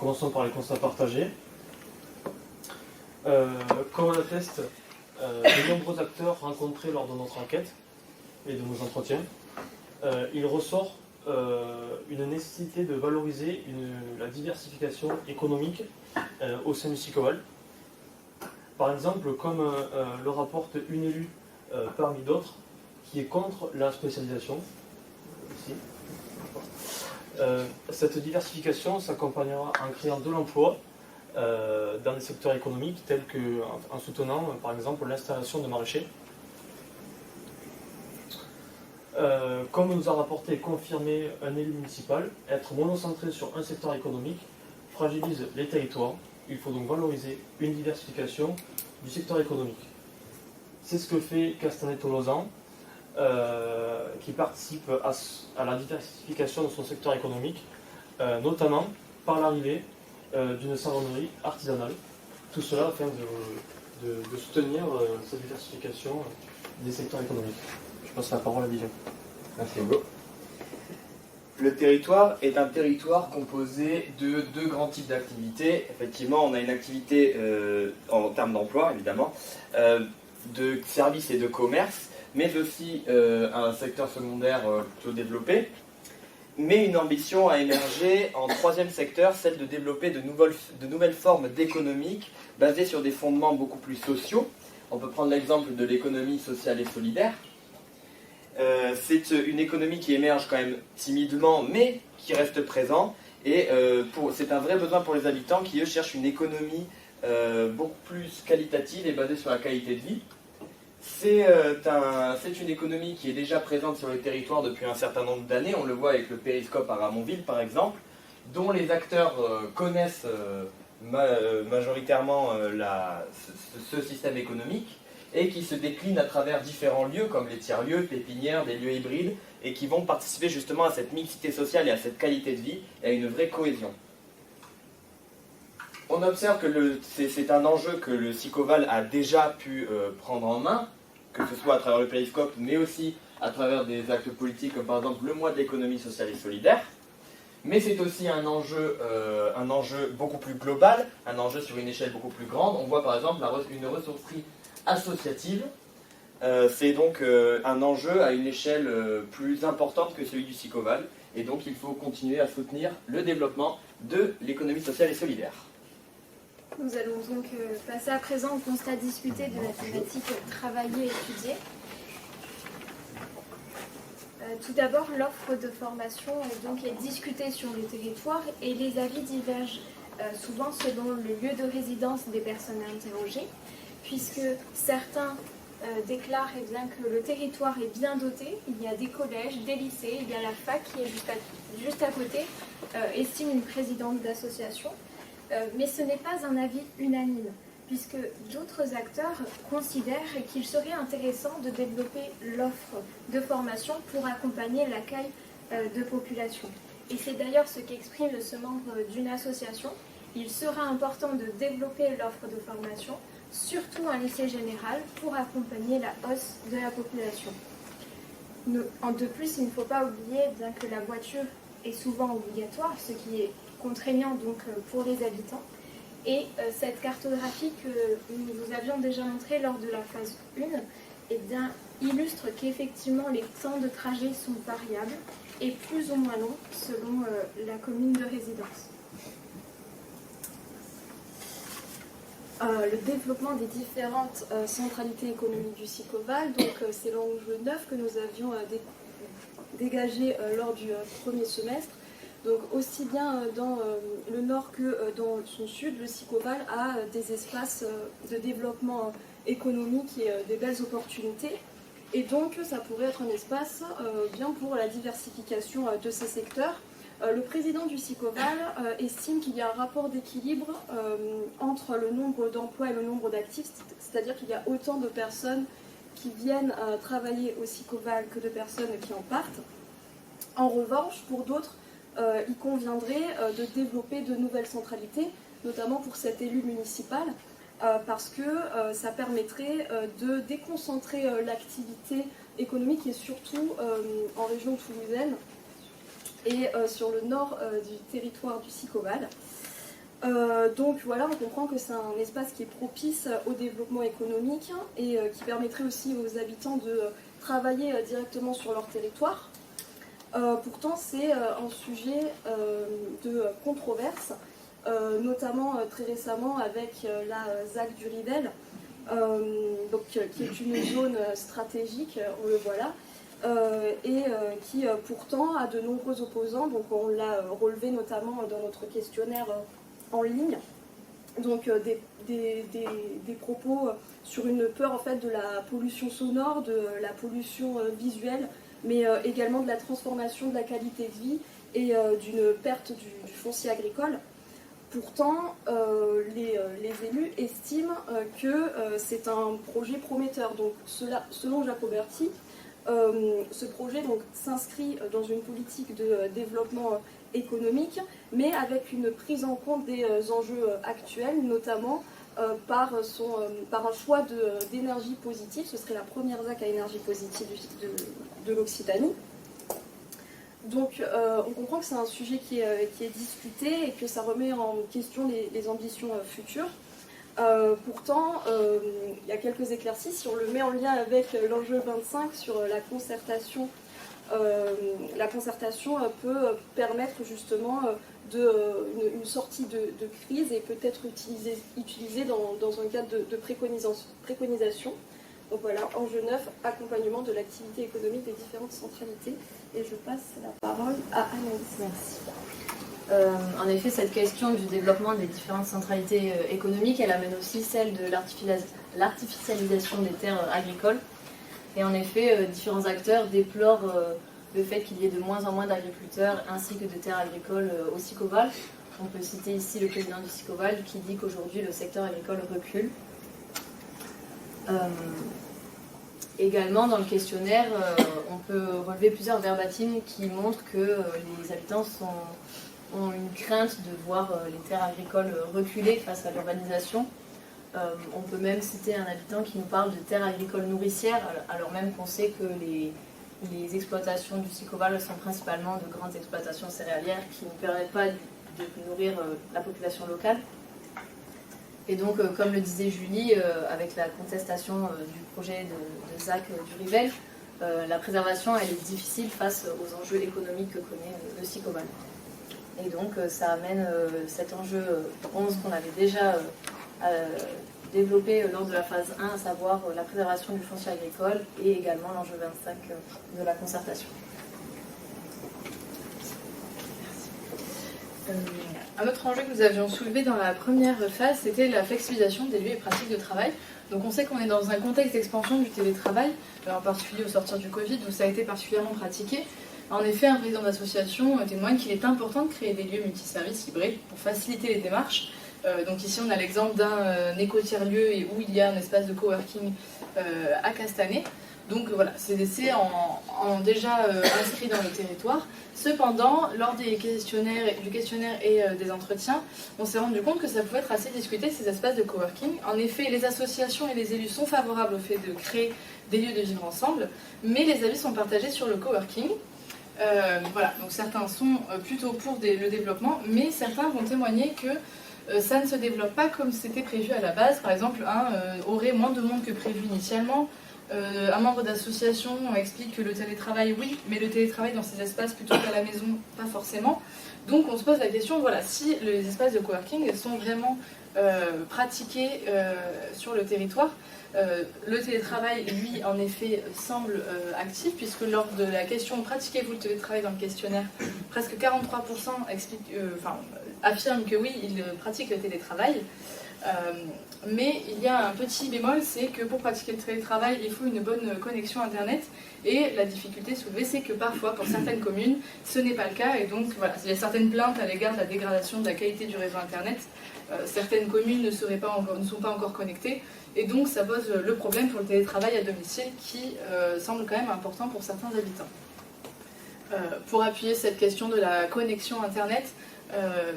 Commençons par les constats partagés. Comme on l'atteste de nombreux acteurs rencontrés lors de notre enquête et de nos entretiens, il ressort une nécessité de valoriser la diversification économique au sein du SICOVAL. Par exemple, comme le rapporte une élue parmi d'autres, qui est contre la spécialisation. Ici. Cette diversification s'accompagnera en créant de l'emploi dans des secteurs économiques tels qu'en soutenant par exemple l'installation de maraîchers. Comme nous a rapporté et confirmé un élu municipal, être monocentré sur un secteur économique fragilise les territoires. Il faut donc valoriser une diversification du secteur économique. C'est ce que fait Castanet-Tolosan, qui participe à la diversification de son secteur économique, notamment par l'arrivée d'une savonnerie artisanale. Tout cela afin de soutenir cette diversification des secteurs économiques. Je passe la parole à Vivian. Merci Hugo. Le territoire est un territoire composé de deux grands types d'activités. Effectivement, on a une activité en termes d'emploi, évidemment, de services et de commerce, mais aussi un secteur secondaire plutôt développé. Mais une ambition a émergé en troisième secteur, celle de développer de nouvelles formes d'économique basées sur des fondements beaucoup plus sociaux. On peut prendre l'exemple de l'économie sociale et solidaire. C'est une économie qui émerge quand même timidement, mais qui reste présent. Et c'est un vrai besoin pour les habitants qui, eux, cherchent une économie beaucoup plus qualitative et basée sur la qualité de vie. C'est une économie qui est déjà présente sur le territoire depuis un certain nombre d'années. On le voit avec le périscope à Ramonville, par exemple, dont les acteurs connaissent majoritairement ce système économique, et qui se déclinent à travers différents lieux, comme les tiers-lieux, pépinières, des lieux hybrides, et qui vont participer justement à cette mixité sociale et à cette qualité de vie, et à une vraie cohésion. On observe que c'est un enjeu que le SICOVAL a déjà pu prendre en main, que ce soit à travers le périscope, mais aussi à travers des actes politiques, comme par exemple le mois de l'économie sociale et solidaire. Mais c'est aussi un enjeu beaucoup plus global, un enjeu sur une échelle beaucoup plus grande. On voit par exemple une ressourcerie associative. C'est donc un enjeu à une échelle plus importante que celui du SICOVAL, et donc il faut continuer à soutenir le développement de l'économie sociale et solidaire. Nous allons donc passer à présent au constat discuté de la thématique travailler et étudier. Tout d'abord, l'offre de formation est discutée sur le territoire et les avis divergent souvent selon le lieu de résidence des personnes interrogées, puisque certains déclarent que le territoire est bien doté, il y a des collèges, des lycées, il y a la fac qui est juste à côté, estime une présidente d'association. Mais ce n'est pas un avis unanime, puisque d'autres acteurs considèrent qu'il serait intéressant de développer l'offre de formation pour accompagner l'accueil de population. Et c'est d'ailleurs ce qu'exprime ce membre d'une association. Il sera important de développer l'offre de formation, surtout en lycée général, pour accompagner la hausse de la population. De plus, il ne faut pas oublier que la voiture est souvent obligatoire, ce qui est contraignant donc pour les habitants. Et cette cartographie que nous vous avions déjà montrée lors de la phase 1 illustre qu'effectivement les temps de trajet sont variables et plus ou moins longs selon la commune de résidence. Le développement des différentes centralités économiques du SICOVAL, donc c'est l'enjeu 9 que nous avions dégagé lors du premier semestre. Donc aussi bien dans le nord que dans son sud, le SICOVAL a des espaces de développement économique et des belles opportunités. Et donc ça pourrait être un espace bien pour la diversification de ces secteurs. Le président du SICOVAL estime qu'il y a un rapport d'équilibre entre le nombre d'emplois et le nombre d'actifs, c'est-à-dire qu'il y a autant de personnes qui viennent travailler au SICOVAL que de personnes qui en partent. En revanche, pour d'autres, il conviendrait de développer de nouvelles centralités, notamment pour cet élu municipal, parce que ça permettrait de déconcentrer l'activité économique et surtout en région toulousaine et sur le nord du territoire du SICOVAL. Donc voilà, on comprend que c'est un espace qui est propice au développement économique et qui permettrait aussi aux habitants de travailler directement sur leur territoire. Pourtant, c'est un sujet de controverse, notamment très récemment avec la ZAC du Rivel, qui est une zone stratégique, on le voit là, et qui pourtant a de nombreux opposants. Donc on l'a relevé notamment dans notre questionnaire en ligne. Donc des propos sur une peur en fait de la pollution sonore, de la pollution visuelle, mais également de la transformation de la qualité de vie et d'une perte du foncier agricole. Pourtant, les élus estiment que c'est un projet prometteur. Donc, selon Jacques Auberty, ce projet s'inscrit dans une politique de développement économique, mais avec une prise en compte des enjeux actuels, notamment par un choix d'énergie positive. Ce serait la première ZAC à énergie positive de l'Occitanie. Donc on comprend que c'est un sujet qui est discuté et que ça remet en question les ambitions futures. Pourtant, il y a quelques éclaircies. Si on le met en lien avec l'enjeu 25 sur la concertation peut permettre justement une sortie de crise et peut-être utilisée dans un cadre de préconisation. Donc voilà, enjeu 9, accompagnement de l'activité économique des différentes centralités. Et je passe la parole à Anaïs. Merci. En effet, cette question du développement des différentes centralités économiques, elle amène aussi celle de l'artificialisation des terres agricoles. Et en effet, différents acteurs déplorent le fait qu'il y ait de moins en moins d'agriculteurs ainsi que de terres agricoles au Sicoval. On peut citer ici le président du Sicoval qui dit qu'aujourd'hui le secteur agricole recule. Également, dans le questionnaire, on peut relever plusieurs verbatims qui montrent que les habitants ont une crainte de voir les terres agricoles reculer face à l'urbanisation. On peut même citer un habitant qui nous parle de terres agricoles nourricières, alors même qu'on sait que les exploitations du Sicoval sont principalement de grandes exploitations céréalières qui ne permettent pas de nourrir la population locale. Et donc, comme le disait Julie, avec la contestation du projet de ZAC du Rivel, la préservation elle est difficile face aux enjeux économiques que connaît le Sicoval. Et donc, ça amène cet enjeu 11 qu'on avait déjà développé lors de la phase 1, à savoir la préservation du foncier agricole et également l'enjeu 25 de la concertation. Un autre enjeu que nous avions soulevé dans la première phase, c'était la flexibilisation des lieux et pratiques de travail. Donc on sait qu'on est dans un contexte d'expansion du télétravail, en particulier au sortir du Covid, où ça a été particulièrement pratiqué. En effet, un président d'association témoigne qu'il est important de créer des lieux multiservices hybrides pour faciliter les démarches. Donc ici, on a l'exemple d'un éco-tiers-lieu où il y a un espace de coworking à Castanet. Donc voilà, c'est déjà inscrit dans le territoire. Cependant, lors du questionnaire et des entretiens, on s'est rendu compte que ça pouvait être assez discuté, ces espaces de coworking. En effet, les associations et les élus sont favorables au fait de créer des lieux de vivre ensemble, mais les avis sont partagés sur le coworking. Voilà, donc certains sont plutôt pour le développement, mais certains vont témoigner que ça ne se développe pas comme c'était prévu à la base. Par exemple, aurait moins de monde que prévu initialement. Un membre d'association explique que le télétravail, oui, mais le télétravail dans ces espaces plutôt qu'à la maison, pas forcément. Donc on se pose la question, voilà, si les espaces de coworking sont vraiment pratiqués sur le territoire. Le télétravail, lui, en effet, semble actif, puisque lors de la question « Pratiquez-vous le télétravail » dans le questionnaire, presque 43% affirment que oui, ils pratiquent le télétravail. Mais il y a un petit bémol, c'est que pour pratiquer le télétravail, il faut une bonne connexion Internet. Et la difficulté soulevée, c'est que parfois, pour certaines communes, ce n'est pas le cas. Et donc, voilà, il y a certaines plaintes à l'égard de la dégradation de la qualité du réseau Internet. Certaines communes ne sont pas encore connectées. Et donc, ça pose le problème pour le télétravail à domicile qui semble quand même important pour certains habitants. Pour appuyer cette question de la connexion Internet,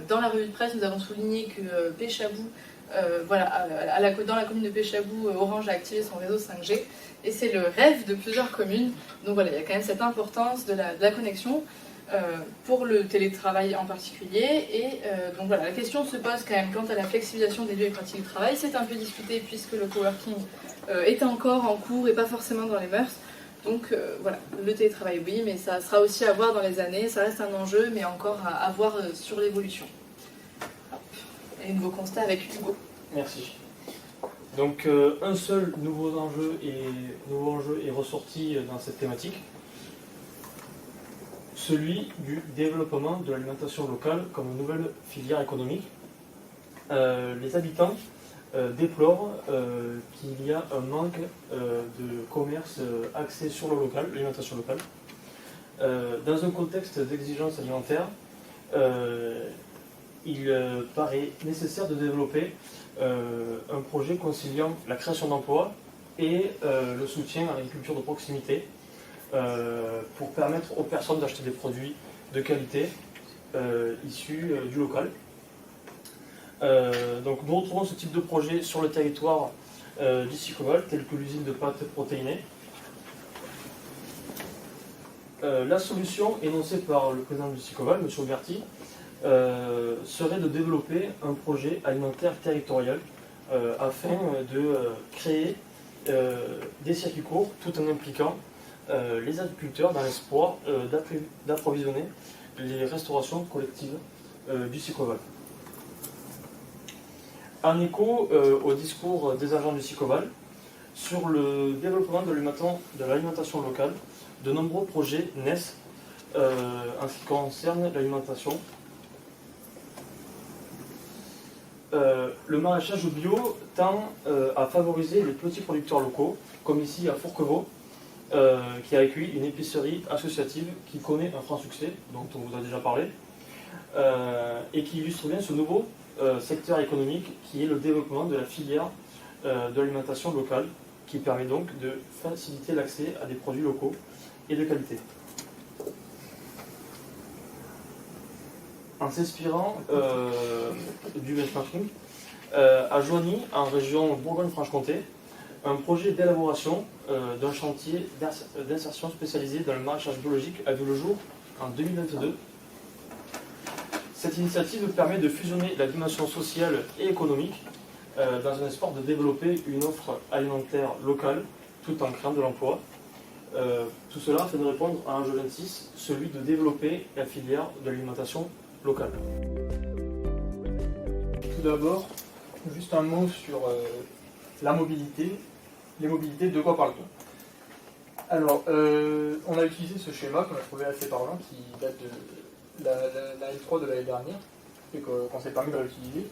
dans la revue de presse, nous avons souligné que Péchabou, dans la commune de Péchabou, Orange a activé son réseau 5G et c'est le rêve de plusieurs communes. Donc voilà, il y a quand même cette importance de la connexion. pour le télétravail en particulier. Et donc voilà, la question se pose quand même quant à la flexibilisation des lieux et pratiques du travail. C'est un peu discuté puisque le coworking est encore en cours et pas forcément dans les mœurs. Donc voilà, le télétravail oui, mais ça sera aussi à voir dans les années, ça reste un enjeu, mais encore à voir sur l'évolution. Et nouveau constat avec Hugo. Merci. Donc un seul nouveau enjeu est ressorti dans cette thématique, celui du développement de l'alimentation locale comme nouvelle filière économique. Les habitants déplorent qu'il y a un manque de commerce axé sur le local, l'alimentation locale. Dans un contexte d'exigence alimentaire, il paraît nécessaire de développer un projet conciliant la création d'emplois et le soutien à l'agriculture de proximité pour permettre aux personnes d'acheter des produits de qualité issus du local. Donc nous retrouvons ce type de projet sur le territoire du Sicoval, tel que l'usine de pâtes protéinées. La solution énoncée par le président du Sicoval, M. Auberti, serait de développer un projet alimentaire territorial afin de créer des circuits courts tout en impliquant les agriculteurs dans l'espoir d'approvisionner les restaurations collectives du Sicoval. En écho au discours des agents du Sicoval sur le développement de l'alimentation locale, de nombreux projets naissent en ce qui concerne l'alimentation. Le maraîchage bio tend à favoriser les petits producteurs locaux, comme ici à Fourquevaux, qui a accueilli une épicerie associative qui connaît un franc succès, dont on vous a déjà parlé, et qui illustre bien ce nouveau secteur économique qui est le développement de la filière de l'alimentation locale, qui permet donc de faciliter l'accès à des produits locaux et de qualité. En s'inspirant du benchmarking, à Joigny, en région Bourgogne-Franche-Comté, un projet d'élaboration d'un chantier d'insertion spécialisé dans le maraîchage biologique a vu le jour en 2022. Cette initiative permet de fusionner la dimension sociale et économique dans un espoir de développer une offre alimentaire locale tout en créant de l'emploi. Tout cela afin de répondre à un enjeu 26, celui de développer la filière de l'alimentation locale. Tout d'abord, juste un mot sur la mobilité. Les mobilités, de quoi parle-t-on? Alors, on a utilisé ce schéma qu'on a trouvé assez parlant, qui date de la L3 de l'année dernière, et qu'on s'est permis de réutiliser,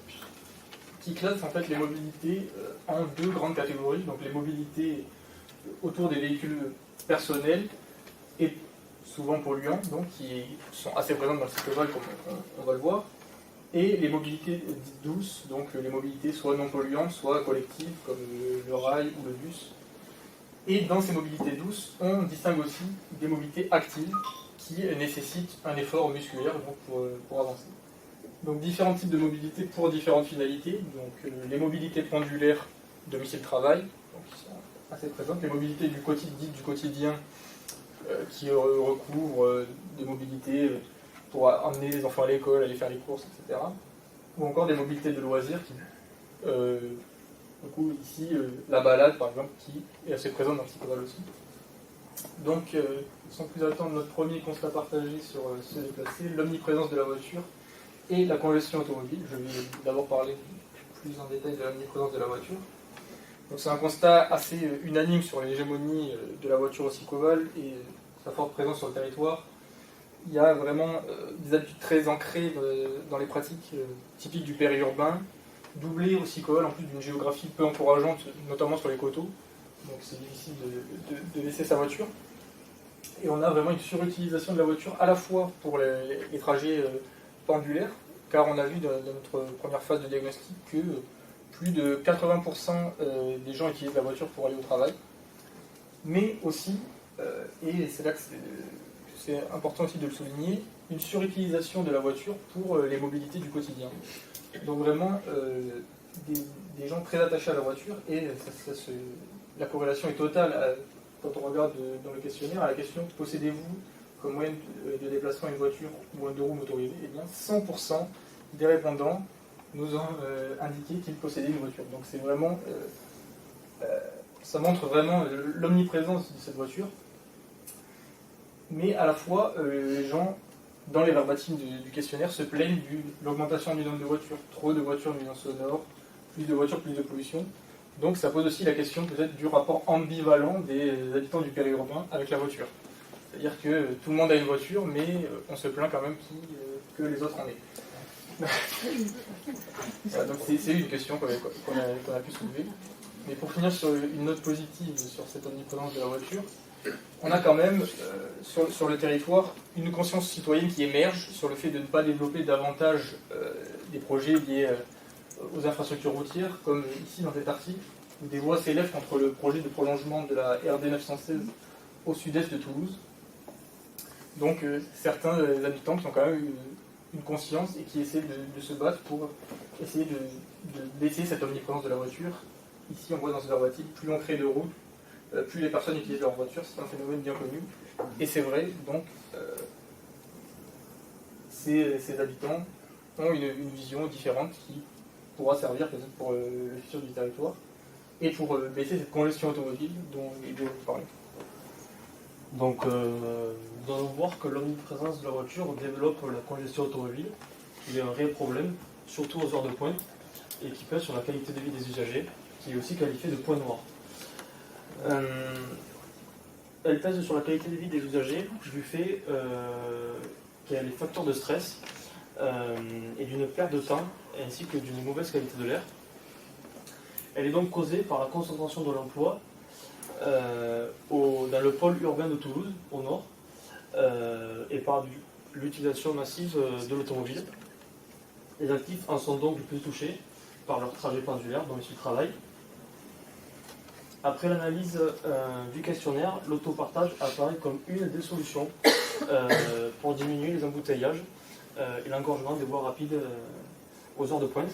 qui classe en fait les mobilités en deux grandes catégories. Donc les mobilités autour des véhicules personnels et souvent polluants, donc qui sont assez présentes dans le Sicoval comme on va le voir, et les mobilités dites douces, donc les mobilités soit non polluantes, soit collectives, comme le rail ou le bus. Et dans ces mobilités douces, on distingue aussi des mobilités actives qui nécessitent un effort musculaire donc pour avancer. Donc différents types de mobilités pour différentes finalités. Donc les mobilités pendulaires, domicile-travail, qui sont assez présentes, les mobilités du quotidien qui recouvrent des mobilités pour emmener les enfants à l'école, aller faire les courses, etc. Ou encore des mobilités de loisirs qui, du coup, ici, la balade, par exemple, qui est assez présente dans le Sicoval aussi. Donc, sans plus attendre, notre premier constat partagé sur se déplacer, l'omniprésence de la voiture et la congestion automobile. Je vais d'abord parler plus en détail de l'omniprésence de la voiture. Donc, c'est un constat assez unanime sur l'hégémonie de la voiture au Sicoval et sa forte présence sur le territoire. Il y a vraiment des habitudes très ancrées dans les pratiques typiques du périurbain, doublées au Sicoval en plus d'une géographie peu encourageante, notamment sur les coteaux. Donc c'est difficile de laisser sa voiture. Et on a vraiment une surutilisation de la voiture à la fois pour les trajets pendulaires, car on a vu dans notre première phase de diagnostic que plus de 80% des gens utilisent la voiture pour aller au travail, mais aussi, et c'est là que c'est important aussi de le souligner, une surutilisation de la voiture pour les mobilités du quotidien. Donc vraiment, des gens très attachés à la voiture, et la corrélation est totale quand on regarde dans le questionnaire à la question « Possédez-vous comme moyen de déplacement une voiture ou un deux roues motorisé, eh bien 100% des répondants nous ont indiqué qu'ils possédaient une voiture. Donc c'est vraiment, ça montre vraiment l'omniprésence de cette voiture. Mais à la fois, les gens, dans les verbatims du questionnaire, se plaignent de l'augmentation du nombre de voitures. Trop de voitures, nuisances sonores, plus de voitures, plus de pollution. Donc ça pose aussi la question peut-être du rapport ambivalent des habitants du périurbain avec la voiture. C'est-à-dire que tout le monde a une voiture, mais on se plaint quand même que les autres en aient. Voilà, donc c'est une question qu'on a pu soulever. Mais pour finir sur une note positive sur cette omniprésence de la voiture, on a quand même sur le territoire une conscience citoyenne qui émerge sur le fait de ne pas développer davantage des projets liés aux infrastructures routières, comme ici dans cet article, où des voix s'élèvent contre le projet de prolongement de la RD 916 au sud-est de Toulouse. Donc certains habitants qui ont quand même une conscience et qui essaient de se battre pour essayer de baisser cette omniprésence de la voiture. Ici on voit dans ce verbatim, plus on crée de routes, plus les personnes utilisent leur voiture, c'est un phénomène bien connu. Et c'est vrai, donc ces habitants ont une vision différente qui pourra servir peut-être pour le futur du territoire et pour baisser cette congestion automobile dont vous parlez. Donc, nous allons voir que l'omniprésence de la voiture développe la congestion automobile, qui est un réel problème, surtout aux heures de pointe, et qui pèse sur la qualité de vie des usagers, qui est aussi qualifiée de point noir. Elle pèse sur la qualité de vie des usagers du fait qu'il y a les facteurs de stress et d'une perte de temps, ainsi que d'une mauvaise qualité de l'air. Elle est donc causée par la concentration de l'emploi dans le pôle urbain de Toulouse, au nord, et par l'utilisation massive de l'automobile. Les actifs en sont donc les plus touchés par leur trajet pendulaire, domicile travail. Après l'analyse du questionnaire, l'autopartage apparaît comme une des solutions pour diminuer les embouteillages et l'engorgement des voies rapides aux heures de pointe.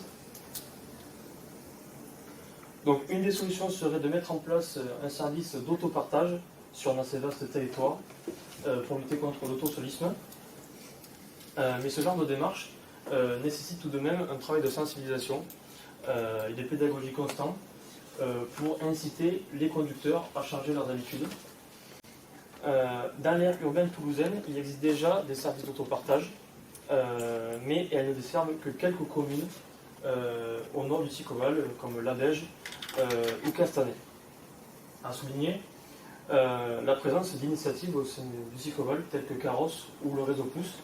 Donc une des solutions serait de mettre en place un service d'autopartage sur un assez vaste territoire pour lutter contre l'autosolisme. Mais ce genre de démarche nécessite tout de même un travail de sensibilisation et de pédagogie constant pour inciter les conducteurs à changer leurs habitudes. Dans l'aire urbaine toulousaine, il existe déjà des services d'autopartage, mais elles ne desservent que quelques communes au nord du Sicoval, comme Labège ou Castanet. À souligner la présence d'initiatives au sein du Sicoval, telles que Carros ou le réseau Pouce.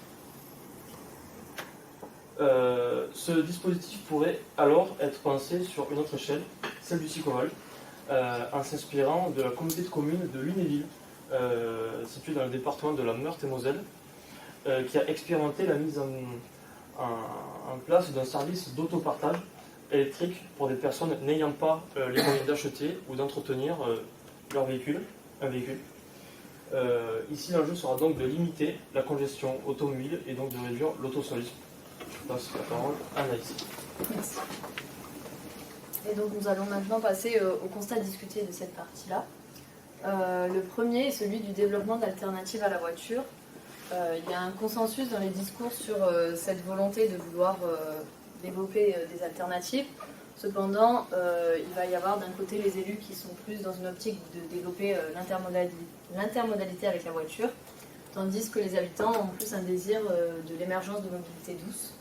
Ce dispositif pourrait alors être pensé sur une autre échelle, celle du Sicoval, en s'inspirant de la communauté de communes de Lunéville, située dans le département de la Meurthe-et-Moselle, qui a expérimenté la mise en place d'un service d'autopartage électrique pour des personnes n'ayant pas les moyens d'acheter ou d'entretenir leur véhicule, un véhicule. Ici, l'enjeu sera donc de limiter la congestion automobile et donc de réduire l'autosolisme. Je passe la parole à Anaïs. Merci. Et donc nous allons maintenant passer au constat discuté de cette partie-là. Le premier est celui du développement d'alternatives à la voiture. Il y a un consensus dans les discours sur cette volonté de vouloir développer des alternatives. Cependant, il va y avoir d'un côté les élus qui sont plus dans une optique de développer l'intermodalité avec la voiture, tandis que les habitants ont plus un désir de l'émergence de mobilité douce.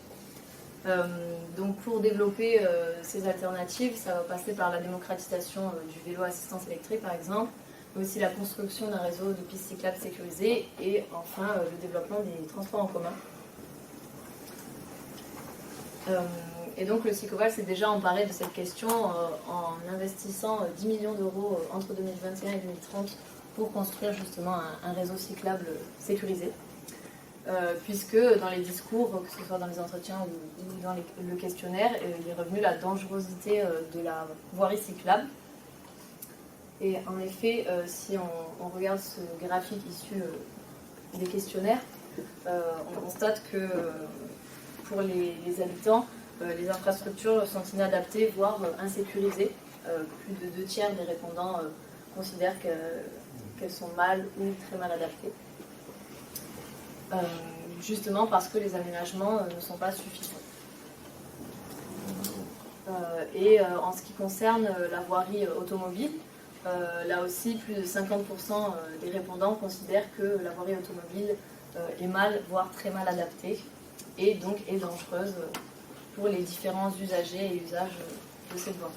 Donc pour développer ces alternatives, ça va passer par la démocratisation du vélo à assistance électrique par exemple, mais aussi la construction d'un réseau de pistes cyclables sécurisées et enfin le développement des transports en commun. Et donc le Sicoval s'est déjà emparé de cette question en investissant 10 millions d'euros entre 2021 et 2030 pour construire justement un réseau cyclable sécurisé. Puisque dans les discours, que ce soit dans les entretiens ou dans le questionnaire, il est revenu la dangerosité de la voirie cyclable. Et en effet, si on regarde ce graphique issu des questionnaires, on constate que pour les habitants, les infrastructures sont inadaptées, voire insécurisées. Plus de 2/3 des répondants considèrent qu'elles sont mal ou très mal adaptées. justement parce que les aménagements ne sont pas suffisants. Et en ce qui concerne la voirie automobile, là aussi, plus de 50% des répondants considèrent que la voirie automobile est mal, voire très mal adaptée, et donc est dangereuse pour les différents usagers et usages de cette voirie.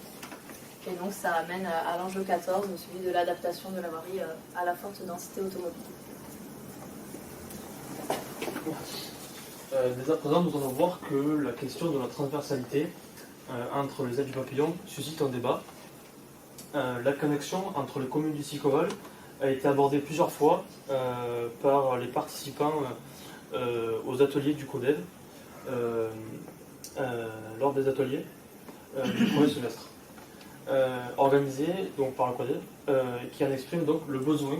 Et donc ça amène à l'enjeu 14, celui de l'adaptation de la voirie à la forte densité automobile. Dès à présent, nous allons voir que la question de la transversalité entre les ailes du papillon suscite un débat. La connexion entre les communes du Sicoval a été abordée plusieurs fois par les participants aux ateliers du CODEV lors des ateliers du premier semestre organisés donc, par le CODEV qui en exprime donc le besoin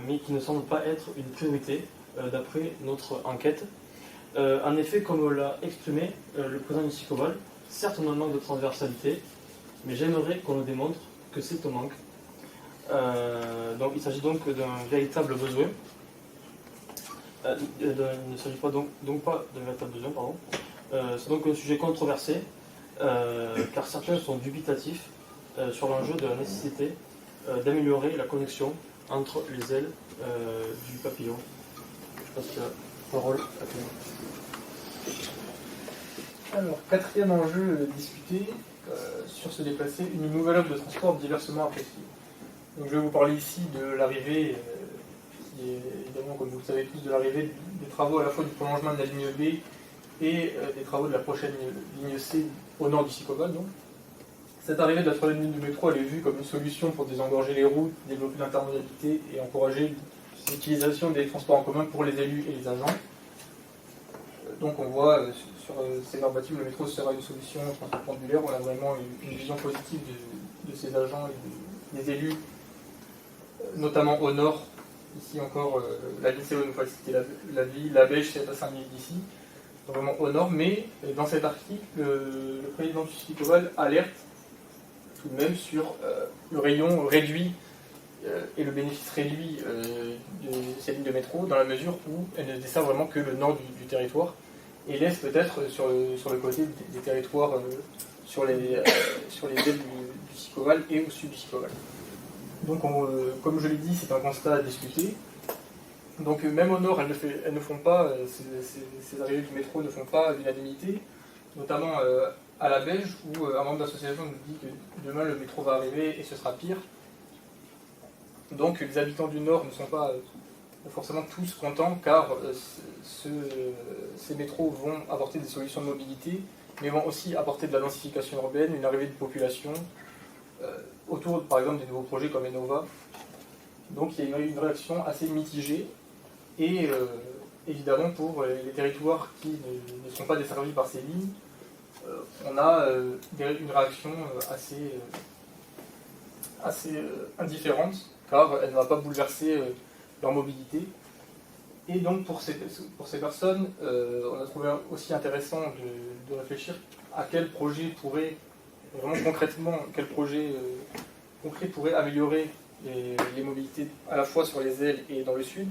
mais qui ne semble pas être une priorité d'après notre enquête. En effet, comme l'a exprimé le président du Sicoval, certes on a un manque de transversalité, mais j'aimerais qu'on nous démontre que c'est un manque. Donc, il s'agit donc d'un véritable besoin. Il ne s'agit pas donc pas d'un véritable besoin, pardon. C'est donc un sujet controversé, car certains sont dubitatifs sur l'enjeu de la nécessité d'améliorer la connexion entre les ailes du papillon. Je passe la parole à Clément. Alors, quatrième enjeu discuté sur se déplacer, une nouvelle offre de transport diversement appréciée. Donc, je vais vous parler ici de l'arrivée, qui est évidemment, comme vous le savez tous, de l'arrivée des travaux à la fois du prolongement de la ligne B et des travaux de la prochaine ligne C au nord du Sicoval. Donc. Cette arrivée de la troisième ligne du métro, elle est vue comme une solution pour désengorger les routes, développer l'intermodalité et encourager l'utilisation des transports en commun pour les élus et les agents. Donc on voit sur ces verbatims, le métro sera une solution pendulaire. On a vraiment une vision positive de ces agents et des élus, notamment au nord. Ici encore, la ligne C nous faciliter la vie, la Bèche c'est à 5 minutes d'ici, donc vraiment au nord. Mais dans cet article, le président du Sicoval alerte tout de même sur le rayon réduit et le bénéfice réduit de cette ligne de métro, dans la mesure où elle ne dessert vraiment que le nord du territoire et laisse peut-être sur le côté des territoires sur les ailes du Sicoval et au sud du Sicoval. Donc comme je l'ai dit, c'est un constat à discuter. Donc même au nord, elles ne font pas, ces arrivées du métro ne font pas l'unanimité, notamment à la Belge, où un membre d'association nous dit que demain le métro va arriver et ce sera pire. Donc les habitants du Nord ne sont pas forcément tous contents, car ces métros vont apporter des solutions de mobilité, mais vont aussi apporter de la densification urbaine, une arrivée de population, autour par exemple des nouveaux projets comme Enova. Donc il y a une réaction assez mitigée, et évidemment pour les territoires qui ne sont pas desservis par ces lignes, on a une réaction assez indifférente, car elle ne va pas bouleverser leur mobilité. Et donc pour ces personnes, on a trouvé aussi intéressant de réfléchir à quel projet pourrait, vraiment concrètement, quel projet concret pourrait améliorer les mobilités à la fois sur les ailes et dans le sud.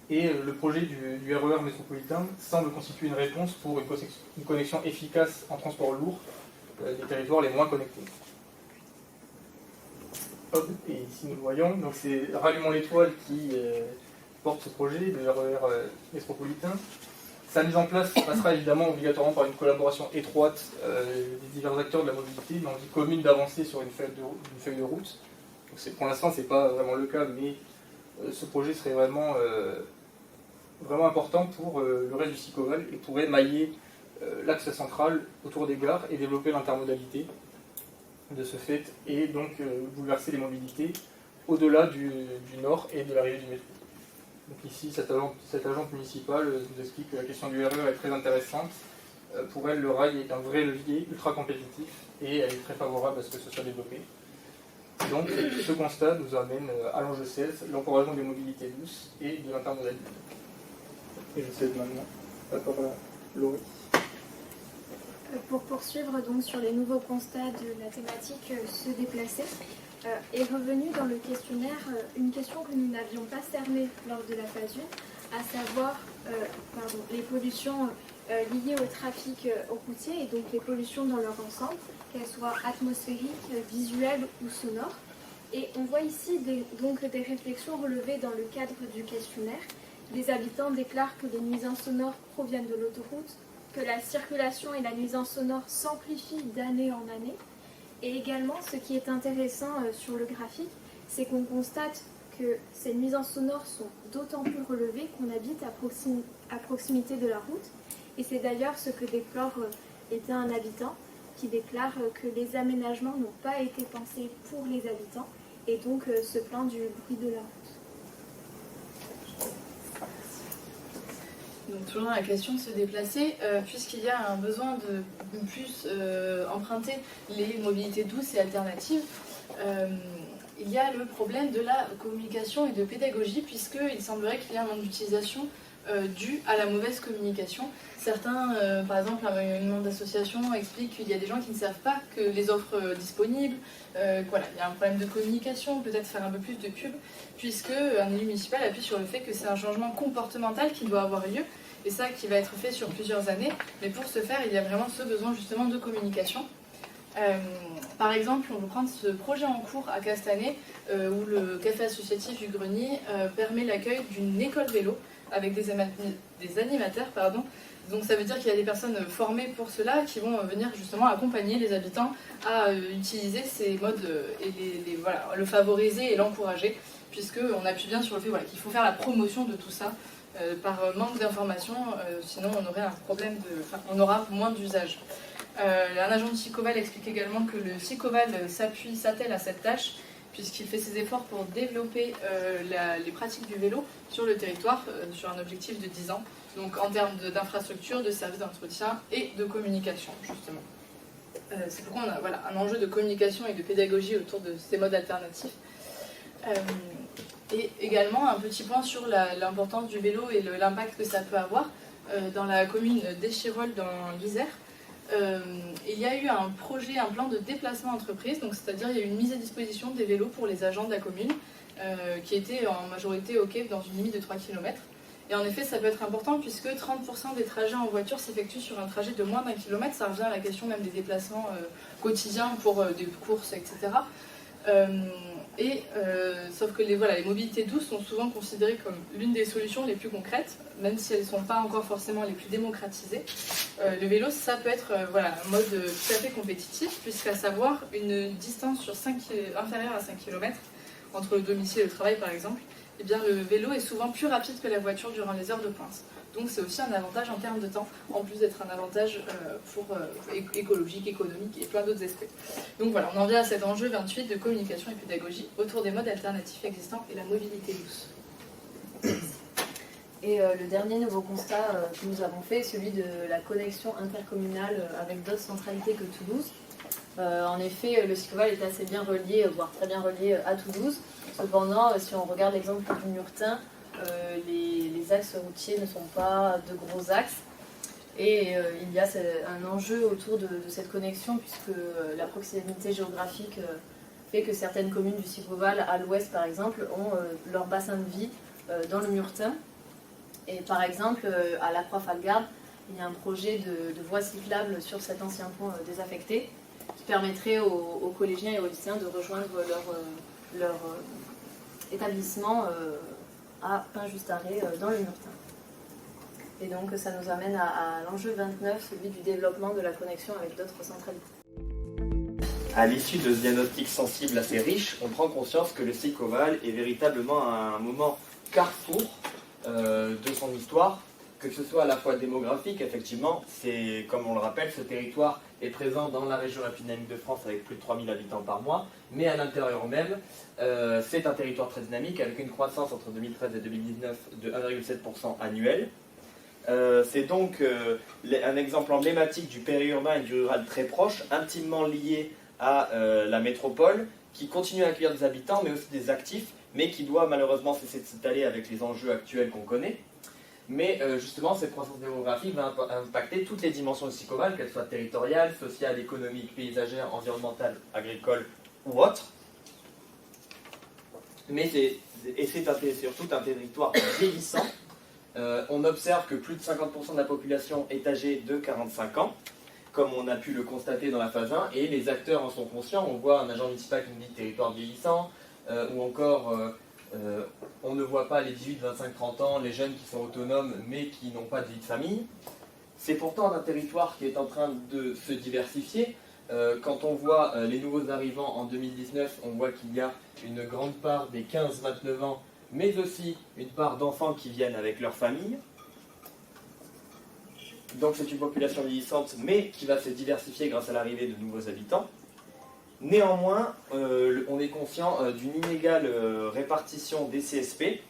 Et le projet du RER métropolitain semble constituer une réponse pour une connexion efficace en transport lourd des territoires les moins connectés. Hop, et ici nous le voyons, donc c'est Rallumons l'étoile qui porte ce projet de RER métropolitain. Sa mise en place passera évidemment obligatoirement par une collaboration étroite des divers acteurs de la mobilité, une envie commune d'avancer sur une feuille de route. Donc pour l'instant, ce n'est pas vraiment le cas, mais ce projet serait vraiment important pour le reste du Sicoval et pourrait mailler l'axe central autour des gares et développer l'intermodalité de ce fait, et donc bouleverser les mobilités au-delà du nord et de l'arrivée du métro. Donc ici, cette agente municipale nous explique que la question du RER est très intéressante. Pour elle, le rail est un vrai levier ultra compétitif et elle est très favorable à ce que ce soit développé. Donc ce constat nous amène à l'enjeu 16, l'encouragement des mobilités douces et de l'intermodalité. Et je cède maintenant la parole à Laurie. Pour poursuivre donc sur les nouveaux constats de la thématique se déplacer, est revenue dans le questionnaire une question que nous n'avions pas cernée lors de la phase 1, à savoir les pollutions liées au trafic routier et donc les pollutions dans leur ensemble, qu'elles soient atmosphériques, visuelles ou sonores. Et on voit ici donc des réflexions relevées dans le cadre du questionnaire. Les habitants déclarent que les nuisances sonores proviennent de l'autoroute, que la circulation et la nuisance sonore s'amplifient d'année en année. Et également, ce qui est intéressant sur le graphique, c'est qu'on constate que ces nuisances sonores sont d'autant plus relevées qu'on habite à proximité de la route. Et c'est d'ailleurs ce que déplore un habitant qui déclare que les aménagements n'ont pas été pensés pour les habitants et donc se plaint du bruit de la route. Donc toujours dans la question de se déplacer, puisqu'il y a un besoin de plus emprunter les mobilités douces et alternatives, il y a le problème de la communication et de pédagogie, puisqu'il semblerait qu'il y ait un manque d'utilisation dû à la mauvaise communication. Certains, par exemple, une membre d'association explique qu'il y a des gens qui ne savent pas que les offres disponibles, voilà, il y a un problème de communication, peut-être faire un peu plus de pub, puisque un élu municipal appuie sur le fait que c'est un changement comportemental qui doit avoir lieu, et ça qui va être fait sur plusieurs années, mais pour ce faire, il y a vraiment ce besoin justement de communication. Par exemple, on peut prendre ce projet en cours à Castanet, où le café associatif du Grenier permet l'accueil d'une école vélo avec des animateurs. Donc ça veut dire qu'il y a des personnes formées pour cela qui vont venir justement accompagner les habitants à utiliser ces modes et voilà, le favoriser et l'encourager, puisqu'on appuie bien sur le fait qu'il faut faire la promotion de tout ça. Par manque d'informations, sinon on aurait un problème on aura moins d'usage. Un agent de Sicoval explique également que le Sicoval s'attelle à cette tâche puisqu'il fait ses efforts pour développer les pratiques du vélo sur le territoire sur un objectif de 10 ans, donc en termes d'infrastructure, de services d'entretien et de communication justement. C'est pourquoi on a un enjeu de communication et de pédagogie autour de ces modes alternatifs. Et également un petit point sur l'importance du vélo et l'impact que ça peut avoir. Dans la commune d'Échirolles dans l'Isère, il y a eu un projet, un plan de déplacement entreprise, donc c'est-à-dire il y a eu une mise à disposition des vélos pour les agents de la commune qui étaient en majorité OK dans une limite de 3 km. Et en effet, ça peut être important puisque 30% des trajets en voiture s'effectuent sur un trajet de moins d'1 kilomètre. Ça revient à la question même des déplacements quotidiens pour des courses, etc. Sauf que les mobilités douces sont souvent considérées comme l'une des solutions les plus concrètes, même si elles ne sont pas encore forcément les plus démocratisées. Le vélo, ça peut être un mode tout à fait compétitif, puisqu'à savoir une distance inférieure à 5 km, entre le domicile et le travail par exemple, eh bien, le vélo est souvent plus rapide que la voiture durant les heures de pointe. Donc c'est aussi un avantage en termes de temps, en plus d'être un avantage écologique, économique et plein d'autres aspects. Donc voilà, on en vient à cet enjeu 28 de communication et pédagogie autour des modes alternatifs existants et la mobilité douce. Et le dernier nouveau constat que nous avons fait est celui de la connexion intercommunale avec d'autres centralités que Toulouse. En effet, le Sicoval est assez bien relié, voire très bien relié à Toulouse. Cependant, si on regarde l'exemple du Murtin, les axes routiers ne sont pas de gros axes. Et il y a un enjeu autour de cette connexion, puisque la proximité géographique fait que certaines communes du Sicoval, à l'ouest par exemple, ont leur bassin de vie dans le Murtin. Et par exemple, à la Croix-Falgarde, il y a un projet de voie cyclable sur cet ancien pont désaffecté qui permettrait aux collégiens et aux lycéens de rejoindre leur établissement à Pain-Just-Arrêt dans le Murtin. Et donc ça nous amène à l'enjeu 29, celui du développement de la connexion avec d'autres centralités. À l'issue de ce diagnostic sensible assez riche, on prend conscience que le Sicoval est véritablement un moment carrefour de son histoire, que ce soit à la fois démographique, effectivement, c'est comme on le rappelle, ce territoire est présent dans la région la plus dynamique de France avec plus de 3000 habitants par mois, mais à l'intérieur même, c'est un territoire très dynamique avec une croissance entre 2013 et 2019 de 1,7% annuel. C'est donc un exemple emblématique du périurbain et du rural très proche, intimement lié à la métropole, qui continue à accueillir des habitants, mais aussi des actifs, mais qui doit malheureusement cesser de s'étaler avec les enjeux actuels qu'on connaît. Mais justement, cette croissance démographique va impacter toutes les dimensions du Sicoval, qu'elles soient territoriales, sociales, économiques, paysagères, environnementales, agricoles ou autres. Mais c'est surtout un territoire vieillissant, On observe que plus de 50% de la population est âgée de 45 ans, comme on a pu le constater dans la phase 1, et les acteurs en sont conscients. On voit un agent municipal qui nous dit territoire vieillissant, ou encore on ne voit pas les 18, 25, 30 ans, les jeunes qui sont autonomes mais qui n'ont pas de vie de famille. C'est pourtant un territoire qui est en train de se diversifier. Quand on voit les nouveaux arrivants en 2019, on voit qu'il y a une grande part des 15-29 ans, mais aussi une part d'enfants qui viennent avec leur famille. Donc c'est une population vieillissante, mais qui va se diversifier grâce à l'arrivée de nouveaux habitants. Néanmoins, on est conscient d'une inégale répartition des CSP.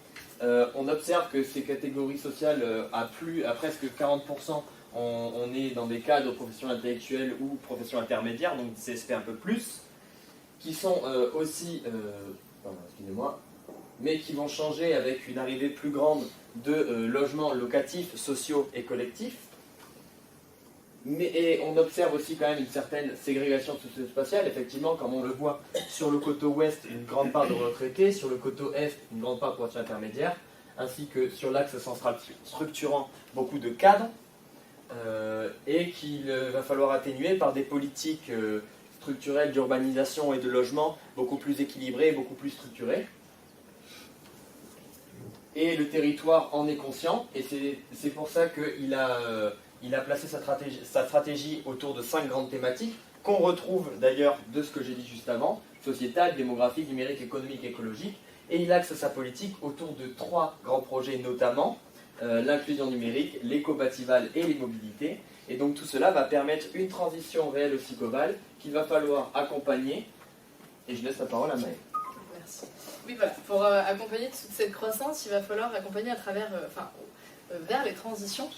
On observe que ces catégories sociales, à presque 40%, on est dans des cadres de professions intellectuelles ou professions intermédiaires, donc des CSP un peu plus, qui sont aussi, excusez-moi, mais qui vont changer avec une arrivée plus grande de logements locatifs, sociaux et collectifs. Et on observe aussi quand même une certaine ségrégation socio-spatiale, effectivement, comme on le voit sur le côté ouest, une grande part de retraités, sur le côté est, une grande part de professions intermédiaires, ainsi que sur l'axe central structurant, beaucoup de cadres, et qu'il va falloir atténuer par des politiques structurelles d'urbanisation et de logement beaucoup plus équilibrées, beaucoup plus structurées. Et le territoire en est conscient, et c'est pour ça qu'il a placé sa stratégie autour de 5 grandes thématiques, qu'on retrouve d'ailleurs de ce que j'ai dit juste avant, sociétale, démographique, numérique, économique, écologique, et il axe sa politique autour de 3 grands projets, notamment l'inclusion numérique, l'éco-bâtival et les mobilités. Et donc tout cela va permettre une transition réelle au SICOVAL qu'il va falloir accompagner. Et je laisse la parole à Maëlle. Merci. Oui, voilà. Pour accompagner toute cette croissance, il va falloir accompagner à travers, vers les transitions,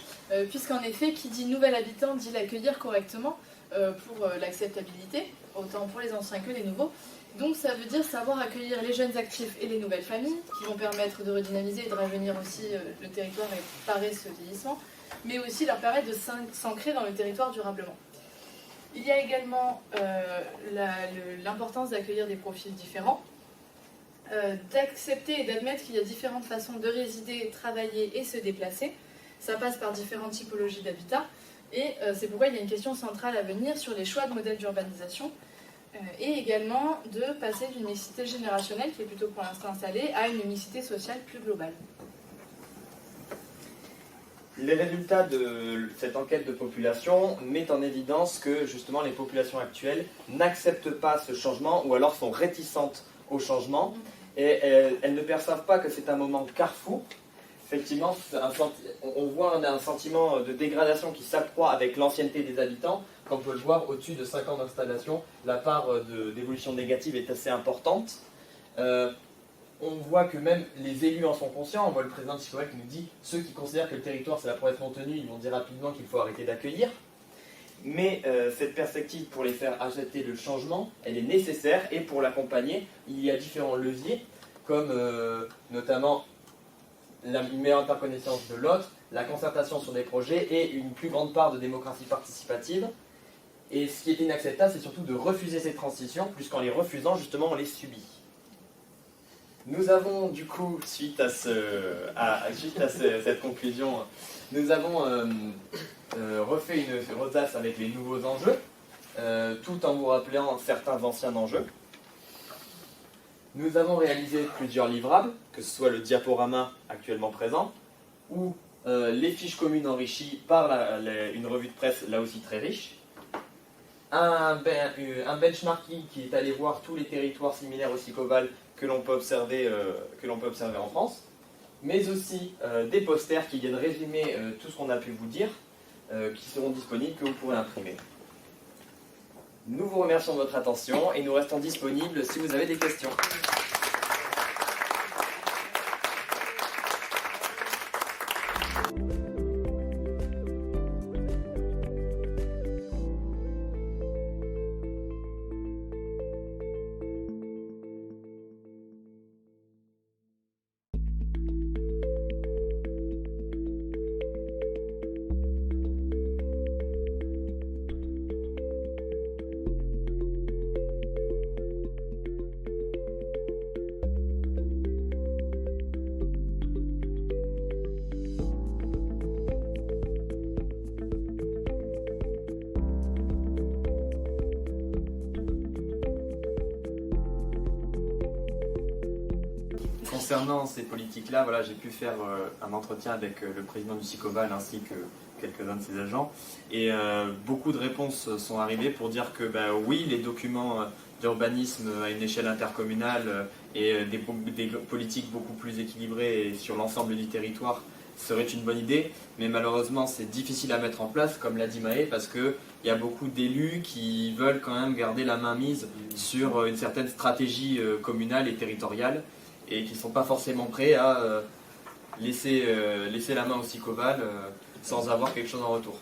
puisqu'en effet, qui dit nouvel habitant dit l'accueillir correctement pour l'acceptabilité, autant pour les anciens que les nouveaux. Donc ça veut dire savoir accueillir les jeunes actifs et les nouvelles familles, qui vont permettre de redynamiser et de rajeunir aussi le territoire et parer ce vieillissement, mais aussi leur permettre de s'ancrer dans le territoire durablement. Il y a également l'importance d'accueillir des profils différents, d'accepter et d'admettre qu'il y a différentes façons de résider, travailler et se déplacer. Ça passe par différentes typologies d'habitat, et c'est pourquoi il y a une question centrale à venir sur les choix de modèles d'urbanisation, et également de passer d'une mixité générationnelle, qui est plutôt pour l'instant installée, à une mixité sociale plus globale. Les résultats de cette enquête de population mettent en évidence que justement les populations actuelles n'acceptent pas ce changement, ou alors sont réticentes au changement, et elles ne perçoivent pas que c'est un moment carrefour. Effectivement, on voit un sentiment de dégradation qui s'accroît avec l'ancienneté des habitants. Comme on peut le voir, au-dessus de 5 ans d'installation, la part d'évolution négative est assez importante. On voit que même les élus en sont conscients. On voit le président de SICOVAL qui nous dit « Ceux qui considèrent que le territoire c'est la promesse non tenue, ils vont dire rapidement qu'il faut arrêter d'accueillir ». Mais cette perspective pour les faire accepter le changement, elle est nécessaire, et pour l'accompagner, il y a différents leviers, comme notamment une meilleure interconnaissance de l'autre, la concertation sur des projets et une plus grande part de démocratie participative. Et ce qui est inacceptable, c'est surtout de refuser ces transitions, puisqu'en les refusant, justement, on les subit. Nous avons, du coup, suite à cette conclusion, nous avons refait une rosace avec les nouveaux enjeux, tout en vous rappelant certains anciens enjeux. Nous avons réalisé plusieurs livrables, que ce soit le diaporama actuellement présent, ou les fiches communes enrichies par une revue de presse, là aussi très riche. Un benchmarking qui est allé voir tous les territoires similaires au SICOVAL que l'on peut observer en France, mais aussi des posters qui viennent résumer tout ce qu'on a pu vous dire, qui seront disponibles, que vous pourrez imprimer. Nous vous remercions de votre attention et nous restons disponibles si vous avez des questions. concernant ces politiques-là, voilà, j'ai pu faire un entretien avec le président du SICOVAL ainsi que quelques-uns de ses agents. Et beaucoup de réponses sont arrivées pour dire que oui, les documents d'urbanisme à une échelle intercommunale et des politiques beaucoup plus équilibrées sur l'ensemble du territoire serait une bonne idée, mais malheureusement c'est difficile à mettre en place, comme l'a dit Maë, parce qu'il y a beaucoup d'élus qui veulent quand même garder la main mise sur une certaine stratégie communale et territoriale, et qui ne sont pas forcément prêts à laisser la main au SICOVAL sans avoir quelque chose en retour.